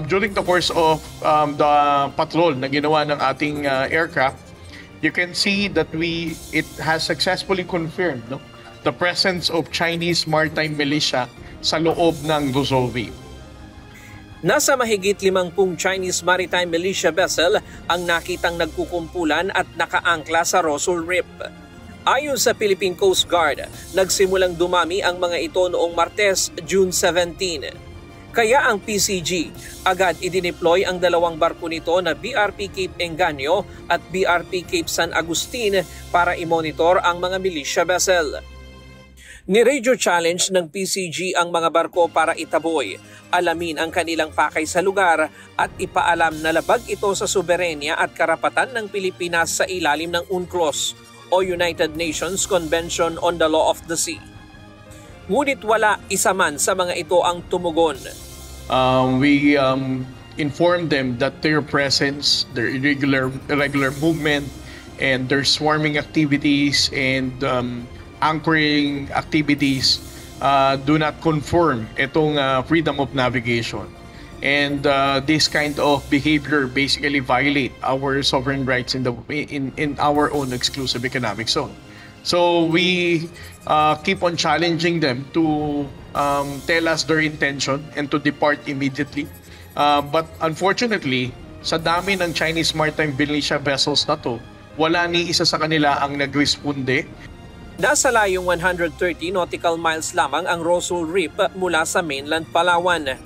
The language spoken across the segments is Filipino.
During the course of the patrol na ginawa ng ating aircraft, you can see that it has successfully confirmed the presence of Chinese maritime militia sa loob ng Luzon Reef. Nasa mahigit 50 Chinese maritime militia vessel ang nakitang nagkukumpulan at nakaangkla sa Rosul Reef. Ayon sa Philippine Coast Guard, nagsimulang dumami ang mga ito noong Martes, June 17. Kaya ang PCG agad idineploy ang dalawang barko nito na BRP Cape Engaño at BRP Cape San Agustin para i-monitor ang mga militia vessel. Ni-radio challenge ng PCG ang mga barko para itaboy, alamin ang kanilang pakay sa lugar at ipaalam na labag ito sa soberenya at karapatan ng Pilipinas sa ilalim ng UNCLOS o United Nations Convention on the Law of the Sea. Ngunit wala isa man sa mga ito ang tumugon. We informed them that their presence, their irregular movement, and their swarming activities and anchoring activities do not conform itong freedom of navigation. And this kind of behavior basically violate our sovereign rights in our own exclusive economic zone. So we keep on challenging them to tell us their intention and to depart immediately. But unfortunately, sa dami ng Chinese maritime militia vessels na to, wala ni isa sa kanila ang nagresponde. Nasa layong 130 nautical miles lamang ang Rosul Reef mula sa mainland Palawan.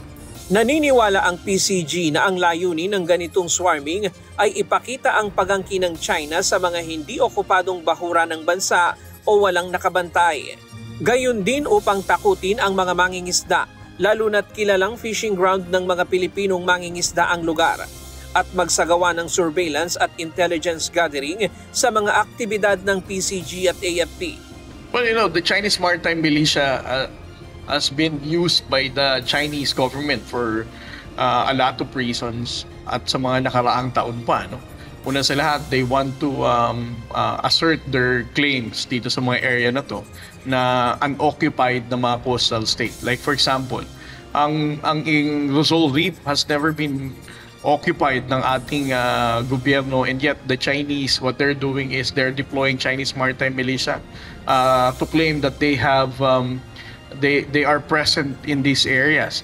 Naniniwala ang PCG na ang layunin ng ganitong swarming ay ipakita ang pagangkin ng China sa mga hindi okupadong bahura ng bansa o walang nakabantay. Gayon din upang takutin ang mga mangingisda, lalo na't kilalang fishing ground ng mga Pilipinong mangingisda ang lugar, at magsagawa ng surveillance at intelligence gathering sa mga aktibidad ng PCG at AFP. Well, the Chinese maritime militia has been used by the Chinese government for a lot of reasons at sa mga nakaraang taon pa. Una sa lahat, they want to assert their claims dito sa mga area na to na unoccupied na mga coastal state. Like for example, ang Luzon Reef has never been occupied ng ating gobyerno, and yet the Chinese, what they're doing is they're deploying Chinese maritime militia to claim that they have they are present in these areas.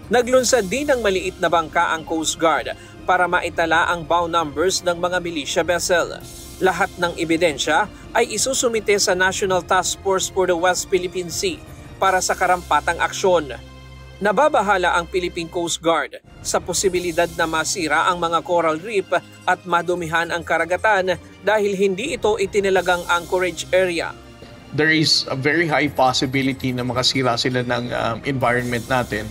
Naglunsad din ng maliit na bangka ang Coast Guard para maitala ang bow numbers ng mga militia vessel. Lahat ng ebidensya ay isusumite sa National Task Force for the West Philippine Sea para sa karampatang aksyon. Nababahala ang Philippine Coast Guard sa posibilidad na masira ang mga coral reef at madumihan ang karagatan dahil hindi ito itinilagang anchorage area. There is a very high possibility na makasira sila ng environment natin,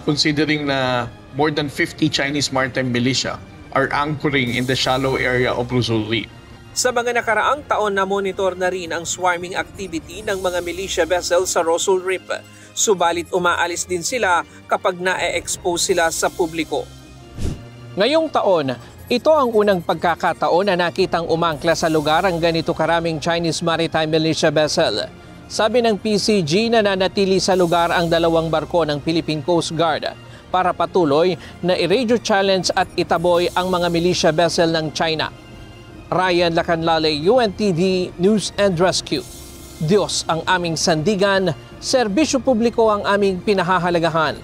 considering na more than 50 Chinese maritime militia are anchoring in the shallow area of Luzon Reef. Sa mga nakaraang taon na monitor na rin ang swarming activity ng mga militia vessels sa Rosul Reef, subalit umaalis din sila kapag na-expose sila sa publiko. Ngayong taon, ito ang unang pagkakataon na nakitang umangkla sa lugar ang ganito karaming Chinese maritime militia vessel. Sabi ng PCG na nanatili sa lugar ang dalawang barko ng Philippine Coast Guard para patuloy na i-radio challenge at itaboy ang mga militia vessel ng China. Ryan Lacanlale, UNTV News and Rescue. Diyos ang aming sandigan, serbisyo publiko ang aming pinahahalagahan.